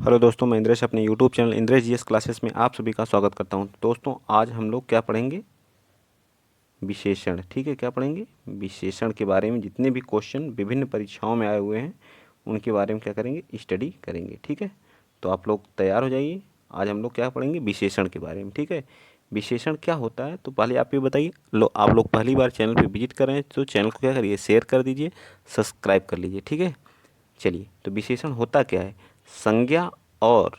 Hello दोस्तों, मैं इंद्रेश अपने YouTube channel Indresh GS classes में आप सभी का स्वागत करता हूं। दोस्तों, आज हम लोग क्या पढ़ेंगे? विशेषण। ठीक है, क्या पढ़ेंगे? विशेषण के बारे में जितने भी क्वेश्चन विभिन्न परीक्षाओं में आए हुए हैं उनके बारे में क्या करेंगे? स्टडी करेंगे। ठीक है, तो आप लोग तैयार हो जाइए। आज हम लोग क्या पढ़ेंगे? विशेषण के बारे में। ठीक है, विशेषण क्या होता है तो पहले आप ये बताइए। आप लोग पहली बार चैनल पर विजिट कर रहे हैं तो चैनल को क्या करिए? शेयर कर दीजिए, सब्सक्राइब कर लीजिए। ठीक है, चलिए, तो विशेषण होता क्या है? संज्ञा और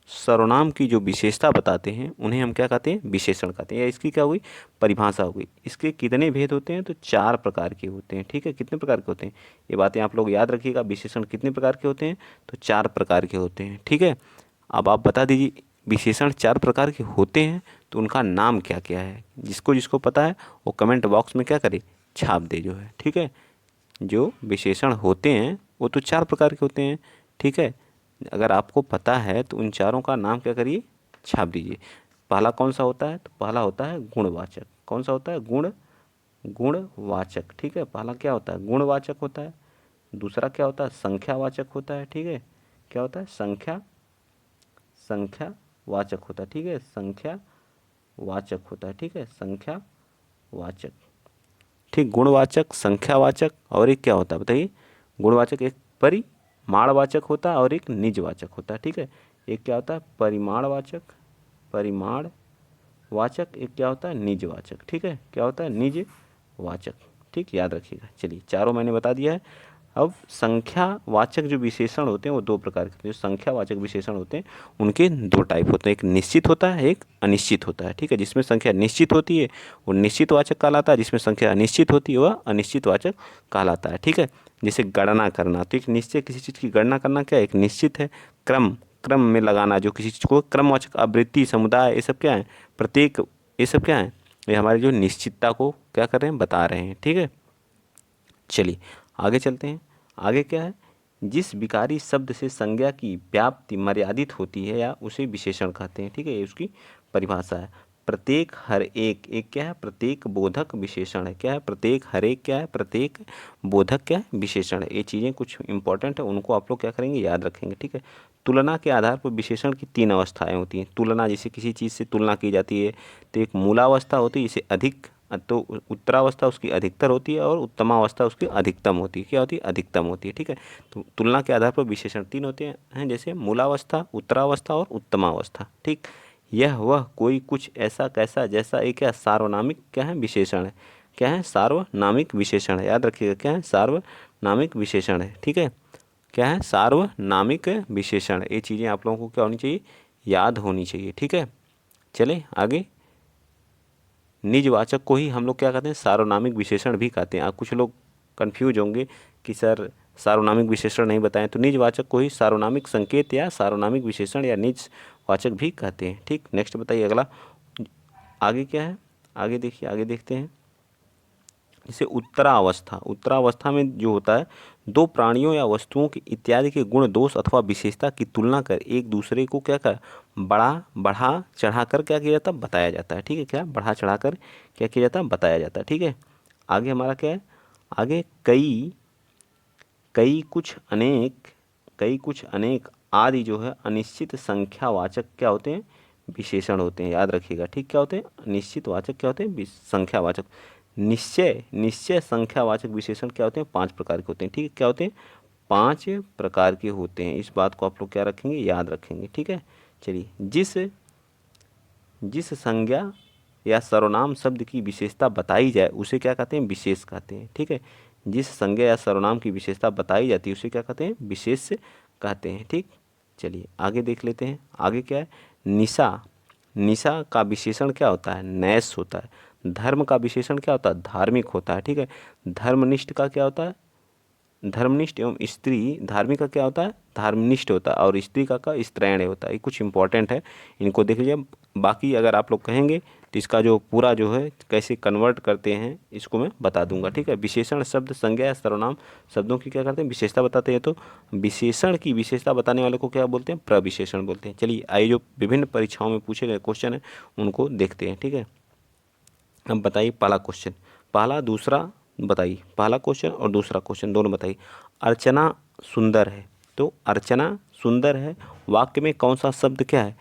सर्वनाम की जो विशेषता बताते हैं उन्हें हम क्या कहते हैं? विशेषण कहते हैं। या इसकी क्या हुई? परिभाषा हो गई। इसके कितने भेद होते हैं? तो 4 प्रकार के होते हैं। ठीक है, कितने प्रकार के होते हैं ये बातें आप लोग याद रखिएगा। विशेषण कितने प्रकार के होते हैं? तो 4 प्रकार के होते हैं। ठीक है, अब आप बता दीजिए, विशेषण 4 प्रकार के होते हैं तो उनका नाम क्या क्या है? जिसको जिसको पता है वो कमेंट बॉक्स में क्या करे? छाप दे जो है। ठीक है, जो विशेषण होते हैं वो तो 4 प्रकार के होते हैं। ठीक है, अगर आपको पता है तो उन चारों का नाम क्या करिए? छाप दीजिए। पहला कौन सा होता है? तो पहला होता है गुणवाचक। कौन सा होता है? गुणवाचक। ठीक है, पहला क्या होता है? गुणवाचक होता है। दूसरा क्या होता है? संख्यावाचक होता है। ठीक है, क्या होता है? संख्यावाचक होता है। ठीक है, संख्यावाचक होता है। ठीक है, संख्यावाचक। ठीक, गुणवाचक, संख्यावाचक और एक क्या होता है बताइए? गुणवाचक एक परिमाणवाचक होता है और एक निजवाचक होता है। ठीक है, एक क्या होता है? परिमाणवाचक, एक क्या होता है? निजवाचक। ठीक है, क्या होता है? निजवाचक। ठीक, याद रखिएगा। चलिए, चारों मैंने बता दिया है। अब संख्यावाचक जो विशेषण होते हैं वो 2 प्रकार के होते हैं। जो संख्यावाचक विशेषण होते हैं उनके 2 टाइप होते हैं, एक निश्चित होता है, एक अनिश्चित होता है। ठीक है, जिसमें संख्या निश्चित होती है वो निश्चितवाचक कहलाता है, जिसमें संख्या अनिश्चित होती है वह अनिश्चितवाचक कहलाता है। ठीक है, जैसे गणना करना, तो एक निश्चय किसी चीज़ की गणना करना क्या है? एक निश्चित है। क्रम क्रम में लगाना, जो किसी चीज़ को क्रमवाचक, आवृत्ति, समुदाय, ये सब क्या है? प्रत्येक, ये सब क्या है? ये हमारी जो निश्चितता को क्या कर रहे हैं? बता रहे हैं। ठीक है, चलिए आगे चलते हैं। आगे क्या है? जिस विकारी शब्द से संज्ञा की व्याप्ति मर्यादित होती है या उसे विशेषण कहते हैं। ठीक है, ये उसकी परिभाषा है। प्रत्येक, हर एक, एक क्या है? प्रत्येक बोधक विशेषण है। क्या है? प्रत्येक, हर एक क्या है? प्रत्येक बोधक क्या है? विशेषण है। ये चीज़ें कुछ इंपॉर्टेंट है, उनको आप लोग क्या करेंगे? याद रखेंगे। ठीक है, तुलना के आधार पर विशेषण की 3 अवस्थाएं होती हैं। तुलना, जैसे किसी चीज़ से तुलना की जाती है तो एक मूलावस्था होती है, जिसे अधिक, तो उत्तरावस्था उसकी अधिकतर होती है और उत्तमावस्था उसकी अधिकतम होती है। क्या होती है? अधिकतम होती है। ठीक है, तो तुलना के आधार पर विशेषण 3 होते हैं, जैसे मूलावस्था, उत्तरावस्था और उत्तमावस्था। ठीक, यह वह कोई कुछ ऐसा कैसा जैसा एक क्या? सार्वनामिक क्या है? विशेषण है। क्या है? सार्वनामिक विशेषण है। याद रखिएगा, क्या है? सार्वनामिक विशेषण है। ठीक है, क्या है? सार्वनामिक विशेषण। ये चीज़ें आप लोगों को क्या होनी चाहिए? याद होनी चाहिए। ठीक है, चले आगे। निजवाचक को ही हम लोग क्या कहते हैं? सार्वनामिक विशेषण भी कहते हैं। आप कुछ लोग कंफ्यूज होंगे कि सर सार्वनामिक विशेषण नहीं बताएं, तो निजवाचक को ही सार्वनामिक संकेत या सार्वनामिक विशेषण या निजवाचक भी कहते हैं। ठीक, नेक्स्ट बताइए अगला। आगे क्या है? आगे देखिए, आगे देखते हैं। जैसे उत्तरावस्था, उत्तरावस्था में जो होता है, 2 प्राणियों या वस्तुओं के इत्यादि के गुण, दोष अथवा विशेषता की तुलना कर एक दूसरे को क्या कर? बढ़ा चढ़ा कर क्या किया जाता है? बताया जाता है। ठीक है, क्या? बढ़ा चढ़ा कर क्या किया जाता है? बताया जाता है। ठीक है, आगे हमारा क्या है? आगे कई, कई कुछ अनेक आदि जो है अनिश्चित संख्यावाचक क्या होते हैं? विशेषण होते हैं। याद रखिएगा। ठीक, क्या होते हैं? अनिश्चित वाचक क्या होते हैं? संख्यावाचक। निश्चय संख्यावाचक विशेषण क्या होते हैं? 5 प्रकार के होते हैं। ठीक है, क्या होते हैं? 5 प्रकार के होते हैं। इस बात को आप लोग क्या रखेंगे? याद रखेंगे। ठीक है, चलिए, जिस संज्ञा या सर्वनाम शब्द की विशेषता बताई जाए उसे क्या कहते हैं? विशेष कहते हैं। ठीक है, जिस संज्ञा या सर्वनाम की विशेषता बताई जाती है उसे क्या कहते हैं? विशेष कहते हैं। ठीक, चलिए आगे देख लेते हैं। आगे क्या है? निशा, निशा का विशेषण क्या होता है? नैश होता है। धर्म का विशेषण क्या होता है? धार्मिक होता है। ठीक है, धर्मनिष्ठ का क्या होता है? धर्मनिष्ठ एवं स्त्री, धार्मिक का क्या होता है? धर्मनिष्ठ होता है, और स्त्री का स्त्रैण होता है। ये कुछ इंपॉर्टेंट है, इनको देख लीजिए। बाकी अगर आप लोग कहेंगे तो इसका जो पूरा जो है कैसे कन्वर्ट करते हैं इसको मैं बता दूंगा। ठीक है, विशेषण शब्द संज्ञा या सर्वनाम शब्दों की क्या करते हैं? विशेषता बताते हैं। तो विशेषण की विशेषता बताने वाले को क्या बोलते हैं? प्रविशेषण बोलते हैं। चलिए आइए, जो विभिन्न परीक्षाओं में पूछे गए क्वेश्चन है उनको देखते हैं। ठीक है, अब बताइए पहला क्वेश्चन, पहला दूसरा बताइए। पहला क्वेश्चन और दूसरा क्वेश्चन दोनों बताइए। अर्चना सुंदर है, तो अर्चना सुंदर है वाक्य में कौन सा शब्द क्या है,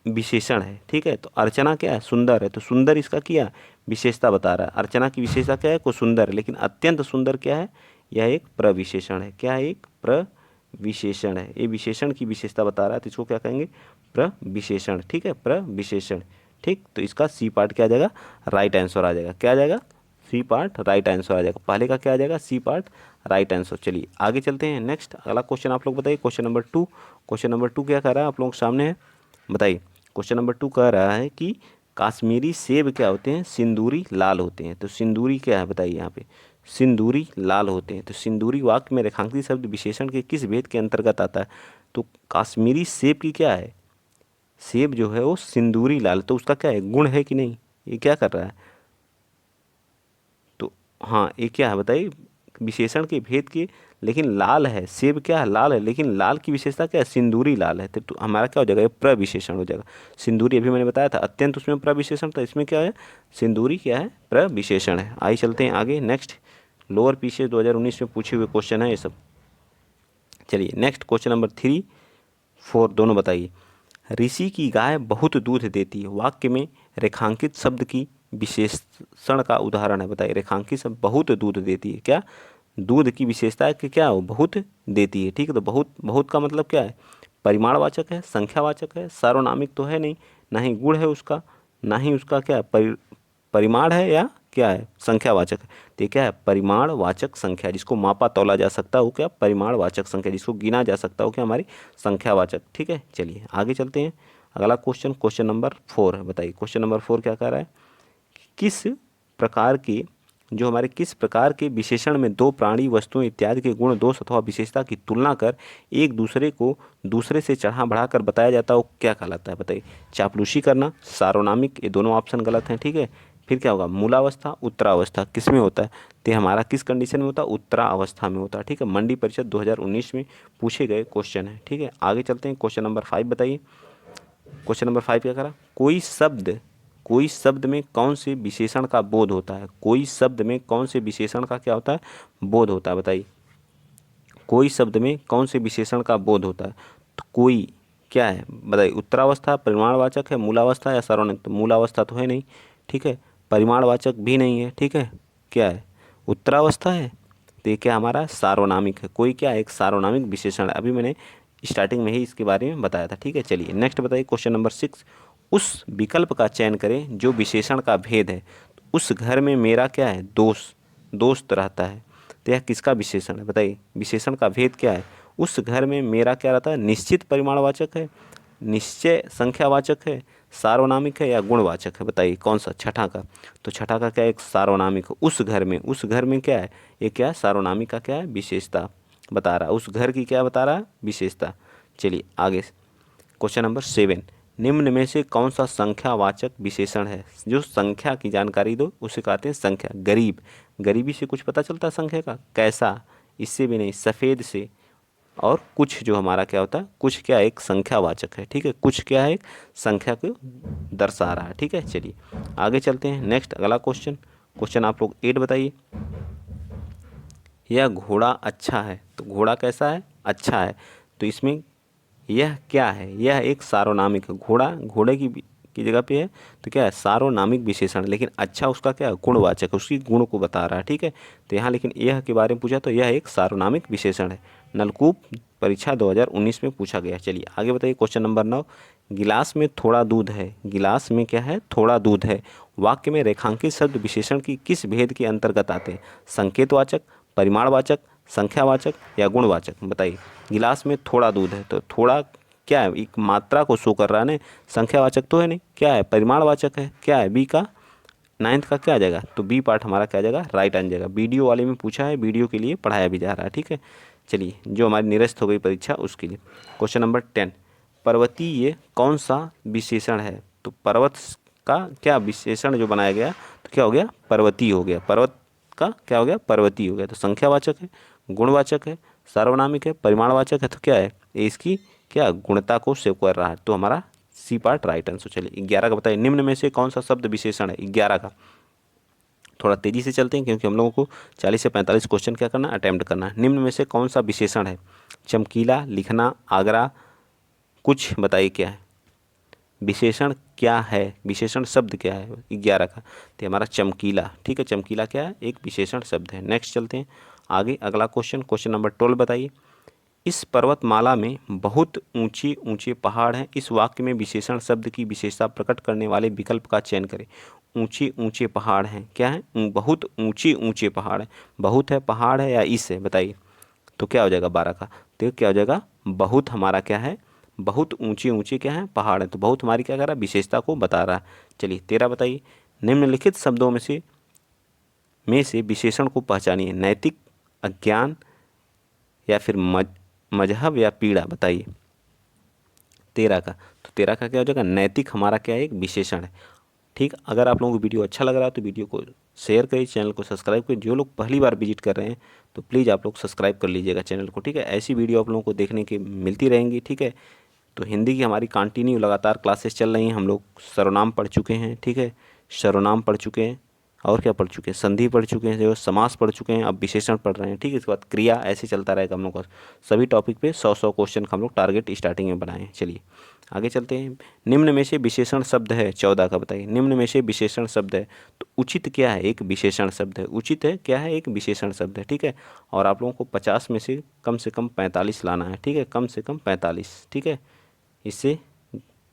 विशेषण है। ठीक है, तो अर्चना क्या है, सुंदर है, तो सुंदर इसका क्या विशेषता बता रहा है। अर्चना की विशेषता क्या है, को सुंदर है, लेकिन अत्यंत सुंदर क्या है, यह एक प्रविशेषण है। क्या है, एक प्रविशेषण है। ये विशेषण की विशेषता बता रहा है, तो इसको क्या कहेंगे, प्रविशेषण। ठीक है, प्रविशेषण। ठीक, तो इसका सी पार्ट क्या आ जाएगा, राइट आंसर आ जाएगा। क्या आ जाएगा, सी पार्ट राइट आंसर आ जाएगा। पहले का क्या आ जाएगा, सी पार्ट राइट आंसर। चलिए आगे चलते हैं। नेक्स्ट अगला क्वेश्चन आप लोग बताइए, क्वेश्चन नंबर 2। क्वेश्चन नंबर 2 क्या कह रहा है आप लोगों के सामने है, बताइए। क्वेश्चन नंबर 2 कह रहा है कि काश्मीरी सेब क्या होते हैं, सिंदूरी लाल होते हैं। तो सिंदूरी क्या है बताइए, यहाँ पे सिंदूरी लाल होते हैं। तो सिंदूरी वाक्य में रेखांकित शब्द विशेषण के किस भेद के अंतर्गत आता है। तो काश्मीरी सेब की क्या है, सेब जो है वो सिंदूरी लाल, तो उसका क्या है, गुण है कि नहीं, ये क्या कर रहा है। तो हाँ, ये क्या है बताइए, विशेषण के भेद के, लेकिन लाल है, सेब क्या है, लाल है, लेकिन लाल की विशेषता क्या है, सिंदूरी लाल है। तो हमारा क्या हो जाएगा, ये प्रविशेषण हो जाएगा। सिंदूरी अभी मैंने बताया था अत्यंत, उसमें प्रविशेषण था, इसमें क्या है, सिंदूरी क्या है, प्रविशेषण है। आइए चलते हैं आगे। नेक्स्ट लोअर पीछे 2019 में पूछे हुए क्वेश्चन है ये सब। चलिए नेक्स्ट क्वेश्चन नंबर 3, 4 दोनों बताइए। ऋषि की गाय बहुत दूध देती है, वाक्य में रेखांकित शब्द की विशेषण का उदाहरण है। बताइए, रेखांकित शब्द बहुत दूध देती है, क्या दूध की विशेषता है कि क्या वो बहुत देती है। ठीक है, तो बहुत, बहुत का मतलब क्या है, परिमाणवाचक है, संख्यावाचक है, सार्वनामिक तो है नहीं, ना ही गुण है उसका, ना ही उसका क्या है, परिमाण है, या क्या है, संख्यावाचक है। तो ये क्या है, परिमाणवाचक संख्या, जिसको मापा तौला जा सकता है वो क्या, परिमाणवाचक संख्या, जिसको गिना जा सकता है वो क्या, हमारी संख्यावाचक। ठीक है, चलिए आगे चलते हैं। अगला क्वेश्चन, क्वेश्चन नंबर 4 है। बताइए क्वेश्चन नंबर 4 क्या कह रहा है, किस प्रकार के, जो हमारे किस प्रकार के विशेषण में दो प्राणी, वस्तुएं इत्यादि के गुण, दोष अथवा विशेषता की तुलना कर एक दूसरे को दूसरे से चढ़ा बढ़ाकर बताया जाता है, वो क्या कहलाता है। बताइए, चापलूसी करना, सार्वनामिक, ये दोनों ऑप्शन गलत हैं। ठीक है, फिर क्या होगा, मूलावस्था, उत्तरावस्था, किस में होता है, तो हमारा किस कंडीशन में होता है, उत्तरावस्था में होता है। ठीक है, मंडी परिषद 2019 में पूछे गए क्वेश्चन है। ठीक है, आगे चलते हैं। क्वेश्चन नंबर 5 बताइए। क्वेश्चन नंबर 5 क्या करा, कोई शब्द में कौन से विशेषण का बोध होता है। कोई शब्द में कौन से विशेषण का क्या होता है, बोध होता है। बताइए, कोई शब्द में कौन से विशेषण का बोध होता है। तो कोई क्या है बताइए, उत्तरावस्था, परिमाणवाचक है, मूलावस्था या सार्वनामिक। तो मूलावस्था तो है नहीं, ठीक है, परिमाणवाचक भी नहीं है, ठीक है, क्या है, उत्तरावस्था है। तो ये क्या हमारा सार्वनामिक है। कोई क्या है, एक सार्वनामिक विशेषण है। अभी मैंने स्टार्टिंग में ही इसके बारे में बताया था। ठीक है, चलिए नेक्स्ट बताइए। क्वेश्चन नंबर 6, उस विकल्प का चयन करें जो विशेषण का भेद है। तो उस घर में मेरा क्या है, दोस्त रहता है। तो यह किसका विशेषण है, बताइए, विशेषण का भेद क्या है। उस घर में मेरा क्या रहता है, निश्चित परिमाणवाचक है, निश्चय संख्यावाचक है, सार्वनामिक है, या गुणवाचक है। बताइए कौन सा, छठा का। तो छठा का क्या है, एक सार्वनामिक। उस घर में क्या है, ये क्या है, सार्वनामिक का क्या है, विशेषता बता रहा है। उस घर की क्या बता रहा है, विशेषता। चलिए आगे, क्वेश्चन नंबर 7, निम्न में से कौन सा संख्यावाचक विशेषण है। जो संख्या की जानकारी दो उसे कहते हैं संख्या। गरीब, गरीबी से कुछ पता चलता है संख्या का, कैसा, इससे भी नहीं, सफ़ेद से, और कुछ जो हमारा क्या होता है, कुछ क्या एक संख्यावाचक है। ठीक है, कुछ क्या है, एक संख्या को दर्शा रहा है। ठीक है, चलिए आगे चलते हैं। नेक्स्ट अगला क्वेश्चन, क्वेश्चन आप लोग 8 बताइए। यह घोड़ा अच्छा है, तो घोड़ा कैसा है, अच्छा है। तो इसमें यह क्या है, यह एक सार्वनामिक है। घोड़े की जगह पे है, तो क्या है, सार्वनामिक विशेषण, लेकिन अच्छा उसका क्या है, गुणवाचक है, उसकी गुण को बता रहा है। ठीक है, तो यहाँ लेकिन यह के बारे में पूछा तो यह एक सार्वनामिक विशेषण है। नलकूप परीक्षा 2019 में पूछा गया। चलिए आगे बताइए। क्वेश्चन नंबर 9, गिलास में थोड़ा दूध है, गिलास में क्या है, थोड़ा दूध है। वाक्य में रेखांकित शब्द विशेषण की किस भेद के अंतर्गत आते हैं। संकेतवाचक, परिमाणवाचक, संख्यावाचक, या गुणवाचक। बताइए, गिलास में थोड़ा दूध है, तो थोड़ा क्या है, एक मात्रा को शो कर रहा है ना, संख्यावाचक तो है नहीं, क्या है, परिमाणवाचक है। क्या है, बी का 9th का क्या आ जाएगा, तो बी पार्ट हमारा क्या आ जाएगा, राइट आ जाएगा। वीडियो वाले में पूछा है, वीडियो के लिए पढ़ाया भी जा रहा है। ठीक है, चलिए जो हमारी निरस्त हो गई परीक्षा उसके लिए। क्वेश्चन नंबर 10, पर्वतीय कौन सा विशेषण है। तो पर्वत का क्या विशेषण जो बनाया गया, तो क्या हो गया, पर्वतीय हो गया। पर्वत का क्या हो गया, पर्वतीय हो गया। तो संख्यावाचक है, गुणवाचक है, सार्वनामिक है, परिमाणवाचक है। तो क्या है, ये इसकी क्या गुणता को सेव कर रहा है। तो हमारा सी पार्ट राइट आंसर। चलिए 11 का बताइए, निम्न में से कौन सा शब्द विशेषण है। 11 का थोड़ा तेज़ी से चलते हैं क्योंकि हम लोगों को 40 से 45 क्वेश्चन क्या करना है, अटैम्प्ट करना है। निम्न में से कौन सा विशेषण है। चमकीला, लिखना, आगरा, कुछ बताइए क्या है, विशेषण क्या है, विशेषण शब्द क्या है 11 का, तो हमारा चमकीला। ठीक है, चमकीला क्या है, एक विशेषण शब्द है। नेक्स्ट चलते हैं आगे, अगला क्वेश्चन, क्वेश्चन नंबर 12 बताइए। इस पर्वतमाला में बहुत ऊंचे ऊंचे पहाड़ हैं, इस वाक्य में विशेषण शब्द की विशेषता प्रकट करने वाले विकल्प का चयन करें। ऊंचे ऊंचे पहाड़ हैं, क्या है, बहुत ऊंचे ऊंचे पहाड़ हैं, बहुत है, पहाड़ है, या इस है, बताइए। तो क्या हो जाएगा 12 का, तो क्या हो जाएगा, बहुत हमारा क्या है, बहुत ऊंचे ऊंचे क्या है, पहाड़ है, तो बहुत हमारी क्या कर रहा है, विशेषता को बता रहा है। चलिए 13 बताइए। निम्नलिखित शब्दों में से विशेषण को पहचानिए, नैतिक, अज्ञान, या फिर मजहब, या पीड़ा, बताइए 13 का। तो 13 का क्या हो जाएगा, नैतिक हमारा क्या है, एक विशेषण है। ठीक, अगर आप लोगों को वीडियो अच्छा लग रहा है तो वीडियो को शेयर करिए, चैनल को सब्सक्राइब करिए। जो लोग पहली बार विजिट कर रहे हैं तो प्लीज़ आप लोग सब्सक्राइब कर लीजिएगा चैनल को। ठीक है, ऐसी वीडियो आप लोगों को देखने की मिलती रहेंगी। ठीक है, तो हिंदी की हमारी कंटिन्यू लगातार क्लासेस चल रही हैं। हम लोग सर्वनाम पढ़ चुके हैं, ठीक है, सर्वनाम पढ़ चुके हैं, और क्या पढ़ चुके हैं, संधि पढ़ चुके हैं, जो समास पढ़ चुके हैं, अब विशेषण पढ़ रहे हैं। ठीक है, इसके बाद क्रिया, ऐसे चलता रहेगा हम लोग का। सभी टॉपिक पे 100 क्वेश्चन का हम लोग टारगेट स्टार्टिंग में बनाए हैं। चलिए आगे चलते हैं। निम्न में से विशेषण शब्द है, 14 का बताइए। निम्न में से विशेषण शब्द है, तो उचित क्या है, एक विशेषण शब्द है। उचित है क्या है, एक विशेषण शब्द है। ठीक है, और आप लोगों को 50 में से कम 45 लाना है। ठीक है, कम से कम 45, ठीक है, इससे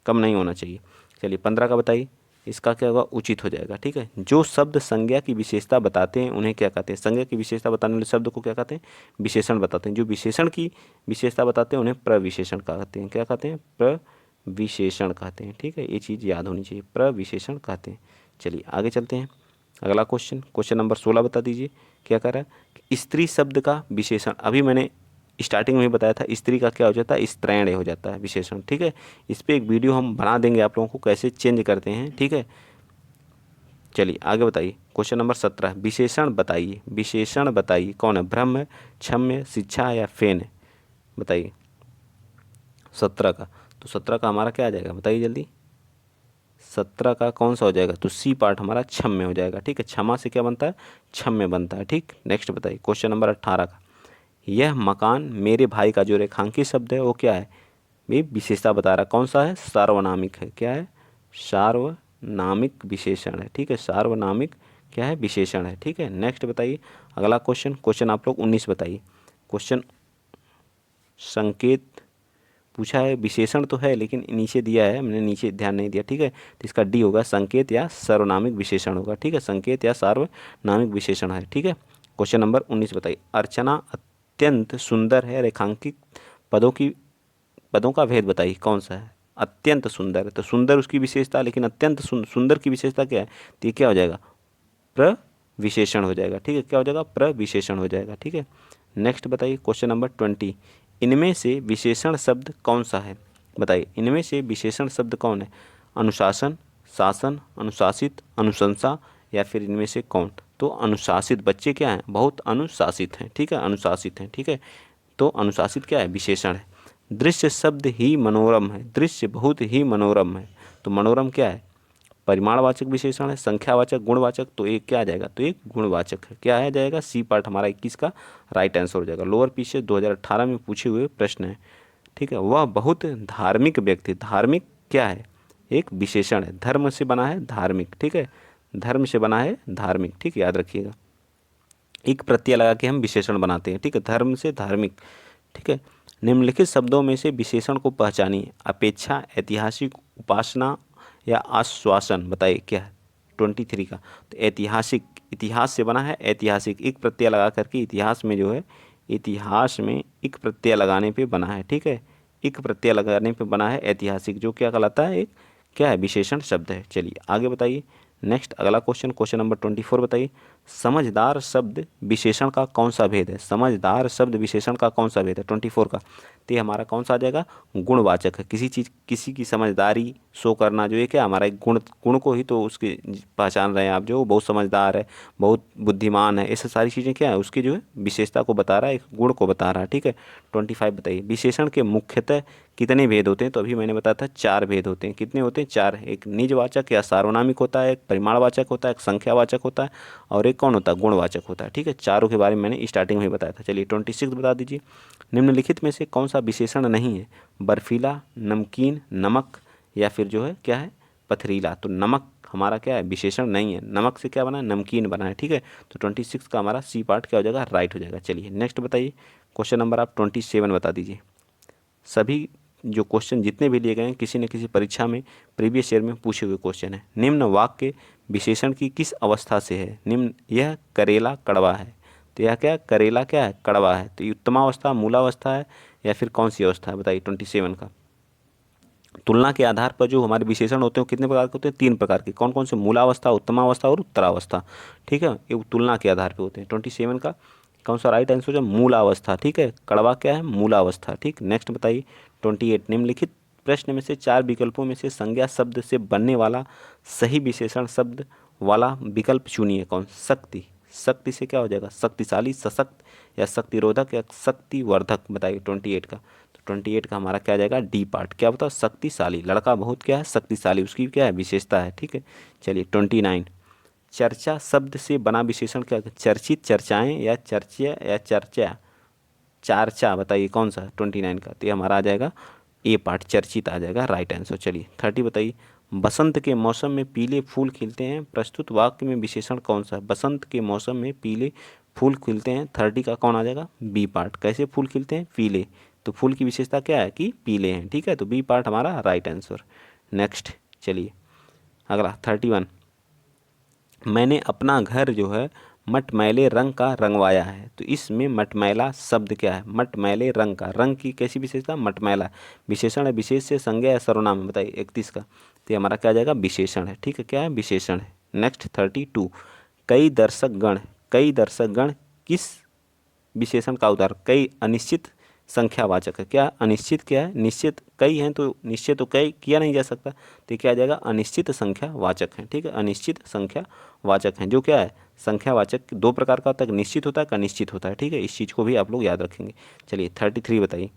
कम नहीं होना चाहिए। चलिए 15 का बताइए, इसका क्या होगा, उचित हो जाएगा। ठीक है, जो शब्द संज्ञा की विशेषता बताते हैं उन्हें क्या कहते हैं, संज्ञा की विशेषता बताने वाले शब्द को क्या कहते हैं, विशेषण बताते हैं। जो विशेषण की विशेषता बताते हैं उन्हें प्रविशेषण कहते हैं। क्या कहते हैं, प्रविशेषण कहते हैं। ठीक है, ये चीज़ याद होनी चाहिए, प्रविशेषण कहते हैं। चलिए आगे चलते हैं, अगला क्वेश्चन, क्वेश्चन नंबर 16 बता दीजिए, क्या कह रहा है कि स्त्री शब्द का विशेषण। अभी मैंने स्टार्टिंग में ही बताया था, स्त्री का क्या हो जाता है, स्त्रैण हो जाता है विशेषण। ठीक है, इस पर एक वीडियो हम बना देंगे आप लोगों को, कैसे चेंज करते हैं। ठीक है, चलिए आगे बताइए, क्वेश्चन नंबर 17, विशेषण बताइए, विशेषण बताइए, कौन है, ब्रह्म, क्षम्य, शिक्षा, या फेन है, बताइए 17 का। तो 17 का हमारा क्या आ जाएगा, बताइए जल्दी, 17 का कौन सा हो जाएगा, तो सी पार्ट हमारा क्षम्य हो जाएगा। ठीक है, क्षमा से क्या बनता है, क्षम्य बनता है। ठीक, नेक्स्ट बताइए, क्वेश्चन नंबर 18 का, यह मकान मेरे भाई का जो रेखांकित शब्द है वो क्या है, ये विशेषता बता रहा है, कौन सा है, सार्वनामिक है। क्या है, सार्वनामिक विशेषण है। ठीक है, सार्वनामिक क्या है, विशेषण है। ठीक है, नेक्स्ट बताइए, अगला क्वेश्चन, क्वेश्चन आप लोग 19 बताइए। क्वेश्चन संकेत पूछा है, विशेषण तो है लेकिन नीचे दिया है, मैंने नीचे ध्यान नहीं दिया। ठीक है, तो इसका डी होगा, संकेत या सार्वनामिक विशेषण होगा। ठीक है, संकेत या सार्वनामिक विशेषण है। ठीक है, क्वेश्चन नंबर 19 बताइए, अर्चना अत्यंत सुंदर है, रेखांकित पदों का भेद बताइए, कौन सा है, अत्यंत सुंदर है, तो सुंदर उसकी विशेषता, लेकिन अत्यंत सुंदर की विशेषता क्या है, तो ये क्या हो जाएगा, प्रविशेषण हो जाएगा। ठीक है, क्या हो जाएगा, प्रविशेषण हो जाएगा। ठीक है, नेक्स्ट बताइए, क्वेश्चन नंबर 20, इनमें से विशेषण शब्द कौन सा है, बताइए, इनमें से विशेषण शब्द कौन है, अनुशासन, शासन, अनुशासित, अनुशंसा, या फिर इनमें से कौन। तो अनुशासित, बच्चे क्या हैं, बहुत अनुशासित हैं। ठीक है, अनुशासित हैं। ठीक है, तो अनुशासित क्या है, विशेषण है। दृश्य शब्द ही मनोरम है, दृश्य बहुत ही मनोरम है, तो मनोरम क्या है, परिमाणवाचक विशेषण है, संख्यावाचक, गुणवाचक, तो एक क्या आ जाएगा, तो एक गुणवाचक है। क्या आ जाएगा, सी पार्ट हमारा 21 का राइट आंसर हो जाएगा। लोअर पीछे 2018 में पूछे हुए प्रश्न है। ठीक है, वह बहुत धार्मिक व्यक्ति, धार्मिक क्या है, एक विशेषण है, धर्म से बना है धार्मिक। ठीक है, धर्म से बना है धार्मिक। ठीक, याद रखिएगा, एक प्रत्यय लगा के हम विशेषण बनाते हैं। ठीक है, धर्म से धार्मिक। ठीक है, निम्नलिखित शब्दों में से विशेषण को पहचानिए, अपेक्षा, ऐतिहासिक, उपासना, या आश्वासन, बताइए क्या है, 23 का। तो ऐतिहासिक, इतिहास से बना है ऐतिहासिक, एक प्रत्यय लगा करके इतिहास में जो है, इतिहास में एक प्रत्यय लगाने पे बना है। ठीक है, एक प्रत्यय लगाने पे बना है ऐतिहासिक, जो क्या कहलाता है, एक क्या है, विशेषण शब्द है। चलिए आगे बताइए, नेक्स्ट अगला क्वेश्चन, क्वेश्चन नंबर 24 बताइए, समझदार शब्द विशेषण का कौन सा भेद है, समझदार शब्द विशेषण का कौन सा भेद है 24 का। तो ये हमारा कौन सा आ जाएगा, गुणवाचक है, किसी चीज़, किसी की समझदारी शो करना, जो ये क्या हमारा एक गुण को ही तो उसकी पहचान रहे हैं आप, जो बहुत समझदार है, बहुत बुद्धिमान है, ऐसे सारी चीज़ें क्या है, उसकी जो है विशेषता को बता रहा है, एक गुण को बता रहा है। ठीक है, 25 बताइए, विशेषण के मुख्यतः कितने भेद होते हैं, तो अभी मैंने बताया था 4 भेद होते हैं। कितने होते हैं, 4, एक निजवाचक या सार्वनामिक होता है, एक परिमाणवाचक होता है, एक संख्यावाचक होता है, और एक एक कौन होता है, गुणवाचक होता है। ठीक है, चारों के बारे में मैंने स्टार्टिंग में ही बताया था। चलिए 26 बता दीजिए। निम्नलिखित में से कौन सा विशेषण नहीं है, बर्फीला, नमकीन, नमक या फिर जो है क्या है, पथरीला। तो नमक हमारा क्या है, विशेषण नहीं है। नमक से क्या बना है, नमकीन बना है। ठीक है, तो 26 का हमारा सी पार्ट क्या हो जाएगा, राइट हो जाएगा। चलिए नेक्स्ट बताइए, क्वेश्चन नंबर आप 27 बता दीजिए। सभी जो क्वेश्चन जितने भी लिए गए हैं किसी न किसी परीक्षा में प्रीवियस ईयर में पूछे हुए क्वेश्चन है। निम्न वाक्य विशेषण की किस अवस्था से है, निम्न, यह करेला कड़वा है। तो यह क्या, करेला क्या है, कड़वा है। तो ये उत्तमावस्था, मूलावस्था है या फिर कौन सी अवस्था है, बताइए 27 का। तुलना के आधार पर जो हमारे विशेषण होते हैं कितने प्रकार के होते हैं, 3 प्रकार के। कौन कौन से, मूलावस्था, उत्तमावस्था और उत्तरावस्था। ठीक है, ये तुलना के आधार पर होते हैं। 27 का कौन सा राइट आंसर हो, मूलावस्था। ठीक है, कड़वा क्या है, मूलावस्था। ठीक, नेक्स्ट बताइए 28। निम्नलिखित प्रश्न में से 4 विकल्पों में से संज्ञा शब्द से बनने वाला सही विशेषण शब्द वाला विकल्प चुनिए। कौन, शक्ति। शक्ति से क्या हो जाएगा, शक्तिशाली, सशक्त या शक्तिरोधक या शक्तिवर्धक। बताइए 28 का। तो 28 का हमारा क्या आ जाएगा, डी पार्ट। क्या बताओ, शक्तिशाली। लड़का बहुत क्या है, शक्तिशाली, उसकी क्या है, विशेषता है। ठीक है, चलिए 29। चर्चा शब्द से बना विशेषण क्या, चर्चित, चर्चाएं या चर्चा या चर्चा, चार्चा। बताइए कौन सा, 29 का। तो ये हमारा आ जाएगा ए पार्ट, चर्चित आ जाएगा राइट आंसर। चलिए 30 बताइए। बसंत के मौसम में पीले फूल खिलते हैं, प्रस्तुत वाक्य में विशेषण कौन सा है। बसंत के मौसम में पीले फूल खिलते हैं, 30 का कौन आ जाएगा, बी पार्ट। कैसे फूल खिलते हैं, पीले। तो फूल की विशेषता क्या है कि पीले हैं। ठीक है, तो बी पार्ट हमारा राइट आंसर। नेक्स्ट चलिए अगला 31। मैंने अपना घर जो है मटमैले रंग का रंगवाया है। तो इसमें मटमैला शब्द क्या है, मटमैले रंग का, रंग की कैसी विशेषता, मटमैला। विशेषण है, विशेष से, संज्ञा या सर्वनाम है। बताइए 31 का। तो ये हमारा क्या आ जाएगा, विशेषण है। ठीक है, क्या है, विशेषण है। नेक्स्ट 32। कई दर्शक गण, कई दर्शक गण किस विशेषण का उदाहरण, कई अनिश्चित संख्यावाचक है। क्या अनिश्चित, क्या है निश्चित, कई हैं तो निश्चित तो कई किया नहीं जा सकता। तो क्या आ जाएगा, अनिश्चित संख्यावाचक है। ठीक है, अनिश्चित संख्यावाचक हैं, जो क्या है, संख्यावाचक 2 प्रकार का होता है, निश्चित होता है, अनिश्चित होता है। ठीक है, इस चीज़ को भी आप लोग याद रखेंगे। चलिए 33 बताइए।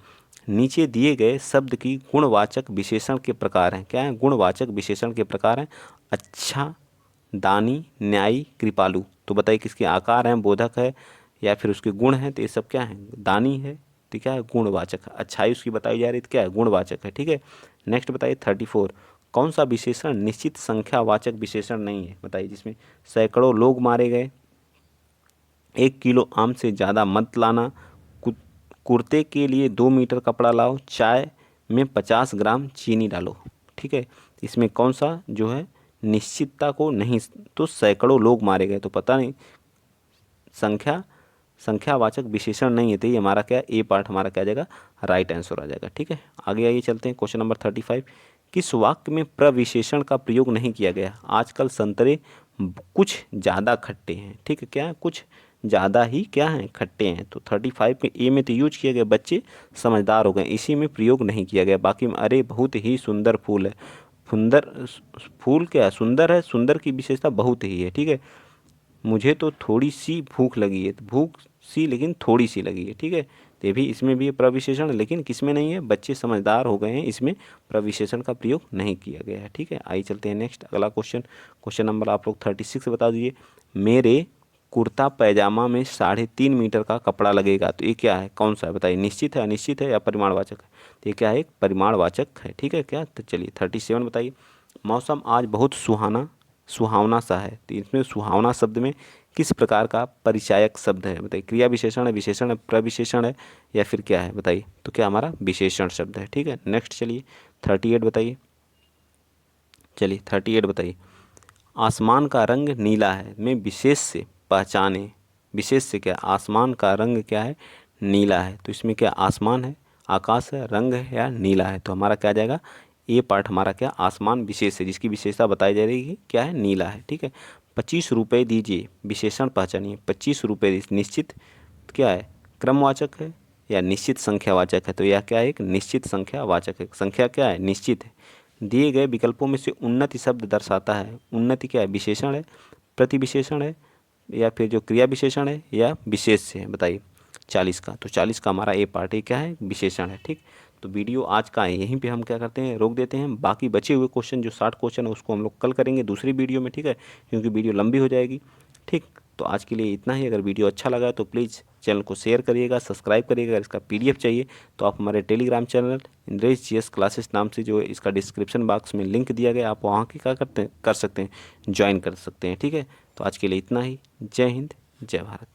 नीचे दिए गए शब्द की गुणवाचक विशेषण के प्रकार हैं। क्या है, गुणवाचक विशेषण के प्रकार हैं, अच्छा, दानी, न्यायी, कृपालु। तो बताइए किसके आकार हैं, बोधक है या फिर उसके गुण हैं। तो ये सब क्या है, दानी है तो क्या है, गुणवाचक है। अच्छाई उसकी बताई जा रही तो क्या है, गुणवाचक है। ठीक है, नेक्स्ट बताइए 34। कौन सा विशेषण निश्चित संख्यावाचक विशेषण नहीं है। बताइए जिसमें सैकड़ों लोग मारे गए, 1 किलो आम से ज़्यादा मत लाना, कुर्ते के लिए 2 मीटर कपड़ा लाओ, चाय में 50 ग्राम चीनी डालो। ठीक है, इसमें कौन सा जो है निश्चितता को नहीं, तो सैकड़ों लोग मारे गए तो पता नहीं, संख्यावाचक विशेषण नहीं है। तो ये हमारा क्या, ए पार्ट हमारा क्या आ जाएगा, राइट आंसर आ जाएगा। ठीक है, आगे आइए चलते हैं क्वेश्चन नंबर 35। किस वाक्य में प्रविशेषण का प्रयोग नहीं किया गया, आजकल संतरे कुछ ज़्यादा खट्टे हैं। ठीक है, क्या है, कुछ ज़्यादा ही क्या हैं, खट्टे हैं। तो 35 में ए में तो यूज किया गया, बच्चे समझदार हो गए, इसी में प्रयोग नहीं किया गया। बाकी में अरे बहुत ही सुंदर फूल है, सुंदर फूल क्या है, सुंदर है, सुंदर की विशेषता बहुत ही है। ठीक है, मुझे तो थोड़ी सी भूख लगी है, तो भूख सी लेकिन थोड़ी सी लगी है। ठीक है, तो ये भी इसमें भी प्रविशेषण, लेकिन किसमें नहीं है, बच्चे समझदार हो गए हैं, इसमें प्रविशेषण का प्रयोग नहीं किया गया है। ठीक है, आइए चलते हैं नेक्स्ट अगला क्वेश्चन। क्वेश्चन नंबर आप लोग 36 बता दीजिए। मेरे कुर्ता पैजामा में 3.5 मीटर का कपड़ा लगेगा। तो ये क्या है, कौन सा है, बताइए निश्चित है, अनिश्चित है या परिमाणवाचक है। तो ये क्या है, एक परिमाणवाचक है। ठीक है, क्या, तो चलिए 37 बताइए। मौसम आज बहुत सुहावना सा है। तो इसमें सुहावना शब्द में किस प्रकार का परिचायक शब्द है। बताइए क्रिया विशेषण है, विशेषण है, प्रविशेषण है या फिर क्या है। बताइए, तो क्या हमारा विशेषण शब्द है। ठीक है, नेक्स्ट चलिए 38 बताइए। चलिए 38 बताइए। आसमान का रंग नीला है, में विशेष से पहचाने, विशेष से क्या, आसमान का रंग क्या है, नीला है। तो इसमें क्या, आसमान है, आकाश है, रंग है या नीला है। तो हमारा क्या आ जाएगा, ये पार्ट हमारा क्या, आसमान विशेष है, जिसकी विशेषता बताई जा रही है क्या है, नीला है। ठीक है, 25 रुपये दीजिए, विशेषण पहचानिए। 25 रुपये निश्चित क्या है, क्रमवाचक है या निश्चित संख्यावाचक है। तो यह क्या है, एक निश्चित संख्यावाचक है, संख्या क्या है, निश्चित है। दिए गए विकल्पों में से उन्नति शब्द दर्शाता है। उन्नति क्या है, विशेषण है, प्रतिविशेषण है या फिर जो क्रिया विशेषण है या विशेष से है। बताइए 40 का। तो 40 का हमारा ए पार्ट, क्या है, विशेषण है। ठीक, तो वीडियो आज का यहीं पे हम क्या करते हैं, रोक देते हैं। बाकी बचे हुए क्वेश्चन जो 60 क्वेश्चन है उसको हम लोग कल करेंगे दूसरी वीडियो में। ठीक है, क्योंकि वीडियो लंबी हो जाएगी। ठीक, तो आज के लिए इतना ही। अगर वीडियो अच्छा लगा तो प्लीज़ चैनल को शेयर करिएगा, सब्सक्राइब करिएगा। अगर इसका PDF चाहिए तो आप हमारे Telegram channel Indresh GS classes नाम से, जो इसका डिस्क्रिप्शन बॉक्स में लिंक दिया गया, आप वहाँ की क्या कर सकते हैं, ज्वाइन कर सकते हैं। ठीक है, तो आज के लिए इतना ही। जय हिंद, जय भारत।